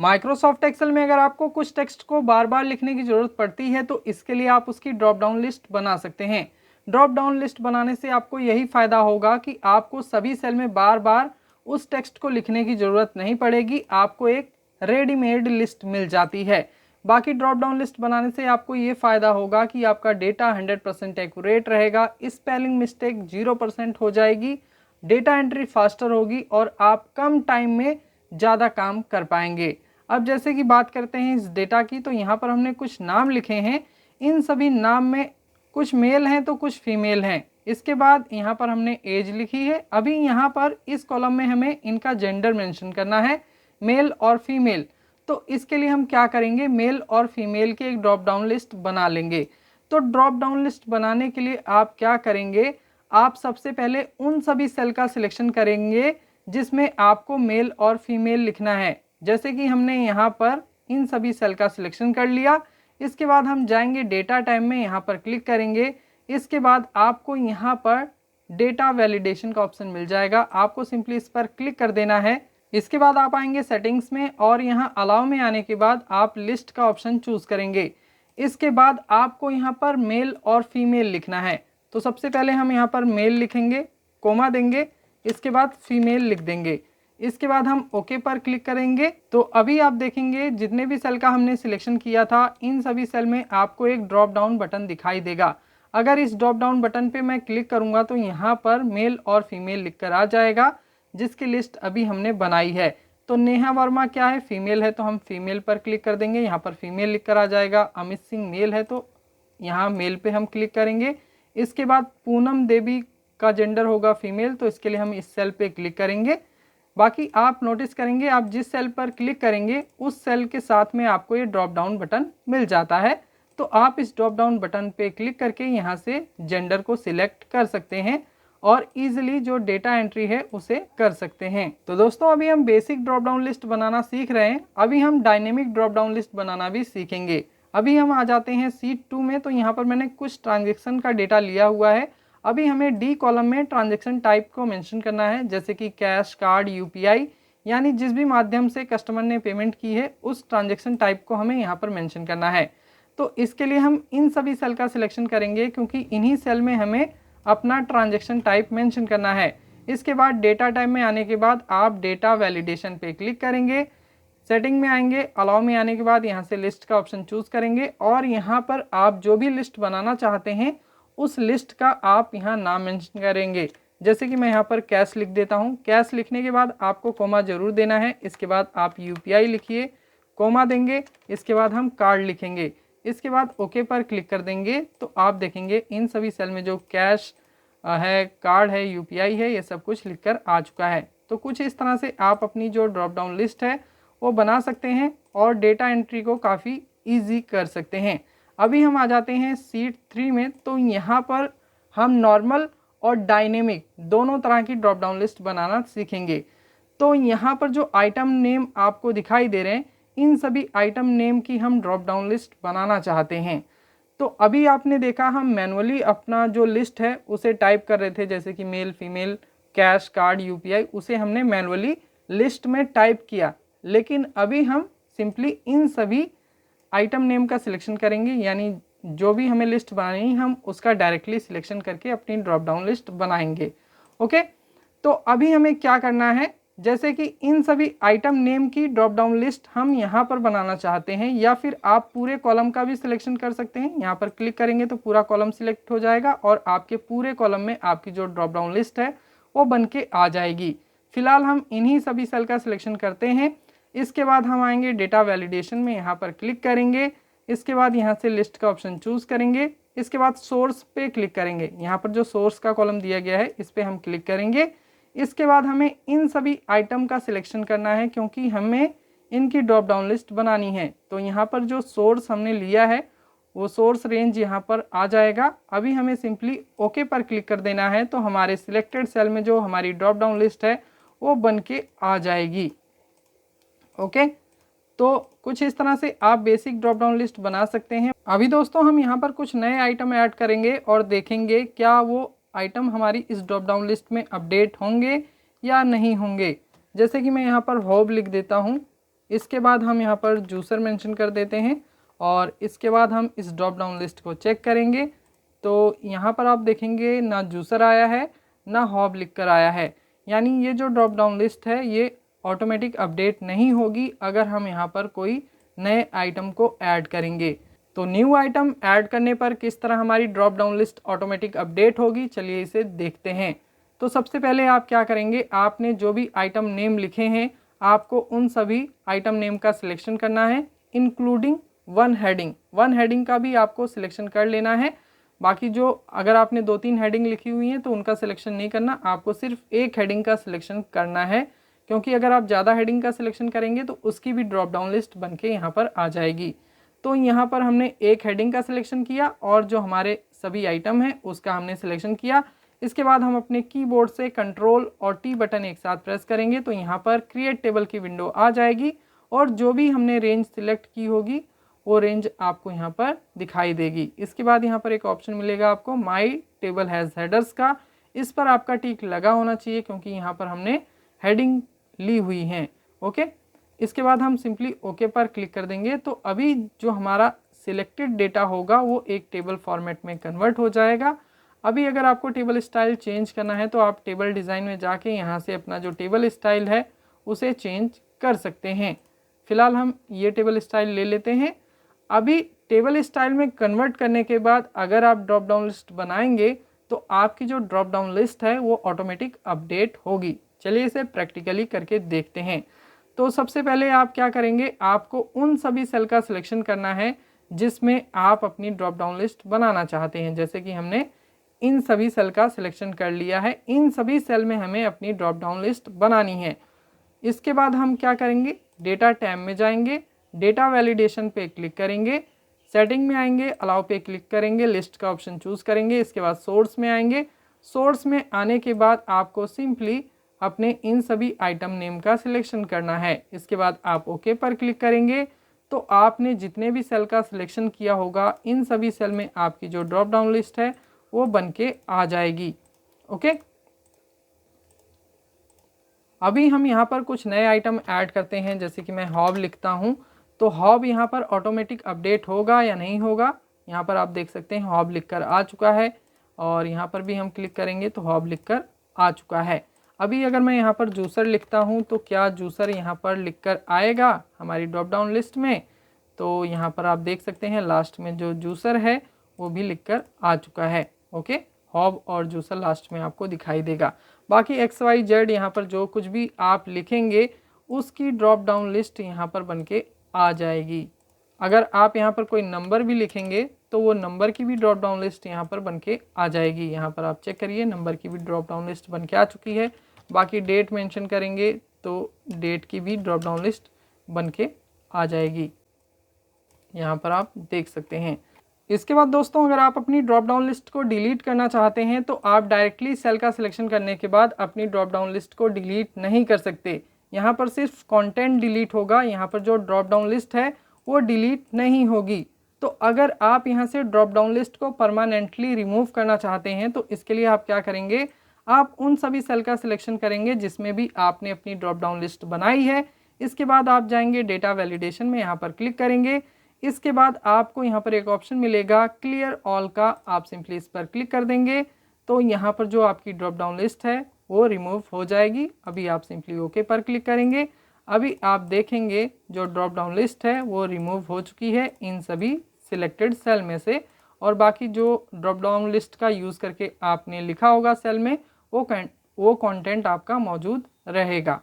Microsoft Excel में अगर आपको कुछ टेक्स्ट को बार बार लिखने की ज़रूरत पड़ती है तो इसके लिए आप उसकी ड्रॉप डाउन लिस्ट बना सकते हैं। ड्रॉप डाउन लिस्ट बनाने से आपको यही फ़ायदा होगा कि आपको सभी सेल में बार बार उस टेक्स्ट को लिखने की ज़रूरत नहीं पड़ेगी, आपको एक रेडीमेड लिस्ट मिल जाती है। बाकी ड्रॉप डाउन लिस्ट बनाने से आपको ये फ़ायदा होगा कि आपका डेटा 100% एक्यूरेट रहेगा, स्पेलिंग मिस्टेक 0% हो जाएगी, डेटा एंट्री फास्टर होगी और आप कम टाइम में ज़्यादा काम कर पाएंगे। अब जैसे कि बात करते हैं इस डेटा की, तो यहाँ पर हमने कुछ नाम लिखे हैं। इन सभी नाम में कुछ मेल हैं तो कुछ फीमेल हैं। इसके बाद यहाँ पर हमने एज लिखी है। अभी यहाँ पर इस कॉलम में हमें इनका जेंडर मेंशन करना है, मेल और फीमेल। तो इसके लिए हम क्या करेंगे, मेल और फीमेल की एक ड्रॉप डाउन लिस्ट बना लेंगे। तो ड्रॉप डाउन लिस्ट बनाने के लिए आप क्या करेंगे, आप सबसे पहले उन सभी सेल का सिलेक्शन करेंगे जिसमें आपको मेल और फीमेल लिखना है। जैसे कि हमने यहाँ पर इन सभी सेल का सिलेक्शन कर लिया। इसके बाद हम जाएंगे डेटा टाइप में, यहाँ पर क्लिक करेंगे। इसके बाद आपको यहाँ पर डेटा वैलिडेशन का ऑप्शन मिल जाएगा, आपको सिंपली इस पर क्लिक कर देना है। इसके बाद आप आएंगे सेटिंग्स में और यहाँ अलाउ में आने के बाद आप लिस्ट का ऑप्शन चूज करेंगे। इसके बाद आपको यहाँ पर मेल और फीमेल लिखना है। तो सबसे पहले हम यहाँ पर मेल लिखेंगे, कोमा देंगे, इसके बाद फीमेल लिख देंगे। इसके बाद हम ओके पर क्लिक करेंगे। तो अभी आप देखेंगे जितने भी सेल का हमने सिलेक्शन किया था इन सभी सेल में आपको एक ड्रॉप डाउन बटन दिखाई देगा। अगर इस ड्रॉप डाउन बटन पे मैं क्लिक करूंगा तो यहाँ पर मेल और फीमेल लिखकर आ जाएगा, जिसकी लिस्ट अभी हमने बनाई है। तो नेहा वर्मा क्या है, फीमेल है, तो हम फीमेल पर क्लिक कर देंगे, यहाँ पर फीमेल लिखकर आ जाएगा। अमित सिंह मेल है तो यहाँ मेल पे हम क्लिक करेंगे। इसके बाद पूनम देवी का जेंडर होगा फीमेल, तो इसके लिए हम इस सेल पे क्लिक करेंगे। बाकी आप नोटिस करेंगे आप जिस सेल पर क्लिक करेंगे उस सेल के साथ में आपको ये ड्रॉप डाउन बटन मिल जाता है। तो आप इस ड्रॉप डाउन बटन पे क्लिक करके यहाँ से जेंडर को सिलेक्ट कर सकते हैं और इजीली जो डेटा एंट्री है उसे कर सकते हैं। तो दोस्तों अभी हम बेसिक ड्रॉप डाउन लिस्ट बनाना सीख रहे हैं, अभी हम डायनेमिक ड्रॉप डाउन लिस्ट बनाना भी सीखेंगे। अभी हम आ जाते हैं शीट 2 में। तो यहाँ पर मैंने कुछ ट्रांजेक्शन का डेटा लिया हुआ है। अभी हमें डी कॉलम में ट्रांजैक्शन टाइप को मेंशन करना है, जैसे कि कैश, कार्ड, यूपीआई, यानी जिस भी माध्यम से कस्टमर ने पेमेंट की है उस ट्रांजैक्शन टाइप को हमें यहाँ पर मेंशन करना है। तो इसके लिए हम इन सभी सेल का सिलेक्शन करेंगे क्योंकि इन्हीं सेल में हमें अपना ट्रांजैक्शन टाइप मेंशन करना है। इसके बाद डेटा टाइप में आने के बाद आप डेटा वैलिडेशन पे क्लिक करेंगे, सेटिंग में आएंगे, अलाउ में आने के बाद यहाँ से लिस्ट का ऑप्शन चूज करेंगे और यहाँ पर आप जो भी लिस्ट बनाना चाहते हैं उस लिस्ट का आप यहाँ नाम मेंशन करेंगे। जैसे कि मैं यहाँ पर कैश लिख देता हूँ। कैश लिखने के बाद आपको कोमा जरूर देना है। इसके बाद आप यूपीआई लिखिए, कोमा देंगे। इसके बाद हम कार्ड लिखेंगे, इसके बाद ओके पर क्लिक कर देंगे। तो आप देखेंगे इन सभी सेल में जो कैश है, कार्ड है, यूपीआई है, ये सब कुछ लिखकर आ चुका है। तो कुछ इस तरह से आप अपनी जो ड्रॉप डाउन लिस्ट है वो बना सकते हैं और डेटा एंट्री को काफ़ी ईजी कर सकते हैं। अभी हम आ जाते हैं शीट 3 में। तो यहाँ पर हम नॉर्मल और डायनेमिक दोनों तरह की ड्रॉप डाउन लिस्ट बनाना सीखेंगे। तो यहाँ पर जो आइटम नेम आपको दिखाई दे रहे हैं इन सभी आइटम नेम की हम ड्रॉप डाउन लिस्ट बनाना चाहते हैं। तो अभी आपने देखा हम मैनुअली अपना जो लिस्ट है उसे टाइप कर रहे थे, जैसे कि male, female, cash, card, UPI, उसे हमने मैनुअली लिस्ट में टाइप किया। लेकिन अभी हम सिंपली इन सभी आइटम नेम का सिलेक्शन करेंगे, यानी जो भी हमें लिस्ट बनानी हम उसका डायरेक्टली सिलेक्शन करके अपनी ड्रॉप डाउन लिस्ट बनाएंगे। ओके, तो अभी हमें क्या करना है, जैसे कि इन सभी आइटम नेम की ड्रॉप डाउन लिस्ट हम यहाँ पर बनाना चाहते हैं या फिर आप पूरे कॉलम का भी सिलेक्शन कर सकते हैं। यहाँ पर क्लिक करेंगे तो पूरा कॉलम सिलेक्ट हो जाएगा और आपके पूरे कॉलम में आपकी जो ड्रॉप डाउन लिस्ट है वो बन के आ जाएगी। फिलहाल हम इन्हीं सभी सेल का सिलेक्शन करते हैं। इसके बाद हम आएंगे डेटा वैलिडेशन में, यहाँ पर क्लिक करेंगे। इसके बाद यहाँ से लिस्ट का ऑप्शन चूज करेंगे। इसके बाद सोर्स पे क्लिक करेंगे, यहाँ पर जो सोर्स का कॉलम दिया गया है इस पे हम क्लिक करेंगे। इसके बाद हमें इन सभी आइटम का सिलेक्शन करना है क्योंकि हमें इनकी ड्रॉप डाउन लिस्ट बनानी है। तो यहाँ पर जो सोर्स हमने लिया है वो सोर्स रेंज यहाँ पर आ जाएगा। अभी हमें सिंपली ओके पर क्लिक कर देना है तो हमारे सिलेक्टेड सेल में जो हमारी ड्रॉप डाउन लिस्ट है वो बन के आ जाएगी। ओके, तो कुछ इस तरह से आप बेसिक ड्रॉप डाउन लिस्ट बना सकते हैं। अभी दोस्तों हम यहाँ पर कुछ नए आइटम ऐड करेंगे और देखेंगे क्या वो आइटम हमारी इस ड्रॉप डाउन लिस्ट में अपडेट होंगे या नहीं होंगे। जैसे कि मैं यहाँ पर होब लिख देता हूँ। इसके बाद हम यहाँ पर जूसर मेंशन कर देते हैं और इसके बाद हम इस ड्रॉप डाउन लिस्ट को चेक करेंगे। तो यहाँ पर आप देखेंगे ना जूसर आया है ना हॉब लिख कर आया है, यानी ये जो ड्रॉप डाउन लिस्ट है ये ऑटोमेटिक अपडेट नहीं होगी अगर हम यहाँ पर कोई नए आइटम को ऐड करेंगे। तो न्यू आइटम ऐड करने पर किस तरह हमारी drop down list automatic update होगी, चलिए इसे देखते हैं। तो सबसे पहले आप क्या करेंगे, आपने जो भी आइटम नेम लिखे हैं आपको उन सभी आइटम नेम का सिलेक्शन करना है, इंक्लूडिंग वन हेडिंग का भी आपको सिलेक्शन कर लेना है। बाकी जो अगर आपने 2-3 हेडिंग लिखी हुई हैं तो उनका सिलेक्शन नहीं करना, आपको सिर्फ एक हेडिंग का सिलेक्शन करना है, क्योंकि अगर आप ज़्यादा हेडिंग का सिलेक्शन करेंगे तो उसकी भी ड्रॉप डाउन लिस्ट बन के यहाँ पर आ जाएगी। तो यहाँ पर हमने एक हेडिंग का सिलेक्शन किया और जो हमारे सभी आइटम हैं उसका हमने सिलेक्शन किया। इसके बाद हम अपने कीबोर्ड से कंट्रोल और टी बटन एक साथ प्रेस करेंगे तो यहाँ पर क्रिएट टेबल की विंडो आ जाएगी और जो भी हमने रेंज सिलेक्ट की होगी वो रेंज आपको यहाँ पर दिखाई देगी। इसके बाद यहाँ पर एक ऑप्शन मिलेगा आपको माई टेबल हैज़ हेडर्स का, इस पर आपका टिक लगा होना चाहिए क्योंकि यहाँ पर हमने हेडिंग ली हुई हैं। ओके, इसके बाद हम सिंपली ओके पर क्लिक कर देंगे तो अभी जो हमारा सिलेक्टेड डेटा होगा वो एक टेबल फॉर्मेट में कन्वर्ट हो जाएगा। अभी अगर आपको टेबल स्टाइल चेंज करना है तो आप टेबल डिज़ाइन में जाके यहाँ से अपना जो टेबल स्टाइल है उसे चेंज कर सकते हैं। फिलहाल हम ये टेबल स्टाइल ले लेते हैं। अभी टेबल स्टाइल में कन्वर्ट करने के बाद अगर आप ड्रॉप डाउन लिस्ट बनाएंगे तो आपकी जो ड्रॉप डाउन लिस्ट है वो ऑटोमेटिक अपडेट होगी। चलिए इसे प्रैक्टिकली करके देखते हैं। तो सबसे पहले आप क्या करेंगे, आपको उन सभी सेल का सिलेक्शन करना है जिसमें आप अपनी ड्रॉप डाउन लिस्ट बनाना चाहते हैं। जैसे कि हमने इन सभी सेल का सिलेक्शन कर लिया है, इन सभी सेल में हमें अपनी ड्रॉप डाउन लिस्ट बनानी है। इसके बाद हम क्या करेंगे, डेटा टैब में जाएंगे, डेटा वैलिडेशन पे क्लिक करेंगे, सेटिंग में आएंगे, अलाउ पे क्लिक करेंगे, लिस्ट का ऑप्शन चूज़ करेंगे। इसके बाद सोर्स में आएंगे, सोर्स में आने के बाद आपको सिंपली अपने इन सभी आइटम नेम का सिलेक्शन करना है। इसके बाद आप ओके पर क्लिक करेंगे तो आपने जितने भी सेल का सिलेक्शन किया होगा इन सभी सेल में आपकी जो ड्रॉप डाउन लिस्ट है वो बन के आ जाएगी। ओके, अभी हम यहाँ पर कुछ नए आइटम ऐड करते हैं। जैसे कि मैं हॉब लिखता हूँ तो हॉब यहाँ पर ऑटोमेटिक अपडेट होगा या नहीं होगा, यहाँ पर आप देख सकते हैं हॉब लिखकर आ चुका है और यहाँ पर भी हम क्लिक करेंगे तो हॉब लिखकर आ चुका है। अभी अगर मैं यहाँ पर जूसर लिखता हूँ तो क्या जूसर यहाँ पर लिखकर आएगा हमारी ड्रॉप डाउन लिस्ट में, तो यहाँ पर आप देख सकते हैं लास्ट में जो जूसर है वो भी लिखकर आ चुका है। ओके, हॉब और जूसर लास्ट में आपको दिखाई देगा। बाकी XYZ यहाँ पर जो कुछ भी आप लिखेंगे उसकी ड्रॉप डाउन लिस्ट यहाँ पर बन के आ जाएगी। अगर आप यहाँ पर कोई नंबर भी लिखेंगे तो वो नंबर की भी ड्रॉप डाउन लिस्ट यहाँ पर बन के आ जाएगी। यहाँ पर आप चेक करिए नंबर की भी ड्रॉप डाउन लिस्ट बन के आ चुकी है। बाकी डेट मेंशन करेंगे तो डेट की भी ड्रॉप डाउन लिस्ट बन के आ जाएगी, यहाँ पर आप देख सकते हैं। इसके बाद दोस्तों अगर आप अपनी ड्रॉप डाउन लिस्ट को डिलीट करना चाहते हैं तो आप डायरेक्टली सेल का सिलेक्शन करने के बाद अपनी ड्रॉप डाउन लिस्ट को डिलीट नहीं कर सकते। यहाँ पर सिर्फ कंटेंट डिलीट होगा, यहाँ पर जो ड्रॉप डाउन लिस्ट है वो डिलीट नहीं होगी। तो अगर आप यहाँ से ड्रॉप डाउन लिस्ट को परमानेंटली रिमूव करना चाहते हैं तो इसके लिए आप क्या करेंगे, आप उन सभी सेल का सिलेक्शन करेंगे जिसमें भी आपने अपनी ड्रॉप डाउन लिस्ट बनाई है। इसके बाद आप जाएंगे डेटा वैलिडेशन में, यहाँ पर क्लिक करेंगे। इसके बाद आपको यहाँ पर एक ऑप्शन मिलेगा क्लियर ऑल का, आप सिंपली इस पर क्लिक कर देंगे तो यहाँ पर जो आपकी ड्रॉप डाउन लिस्ट है वो रिमूव हो जाएगी। अभी आप सिंपली ओके पर क्लिक करेंगे। अभी आप देखेंगे जो ड्रॉप डाउन लिस्ट है वो रिमूव हो चुकी है इन सभी सिलेक्टेड सेल में से, और बाकी जो ड्रॉप डाउन लिस्ट का यूज़ करके आपने लिखा होगा सेल में वो कंटेंट आपका मौजूद रहेगा।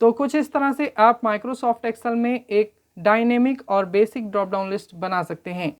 तो कुछ इस तरह से आप माइक्रोसॉफ्ट एक्सेल में एक डायनेमिक और बेसिक ड्रॉप डाउन लिस्ट बना सकते हैं।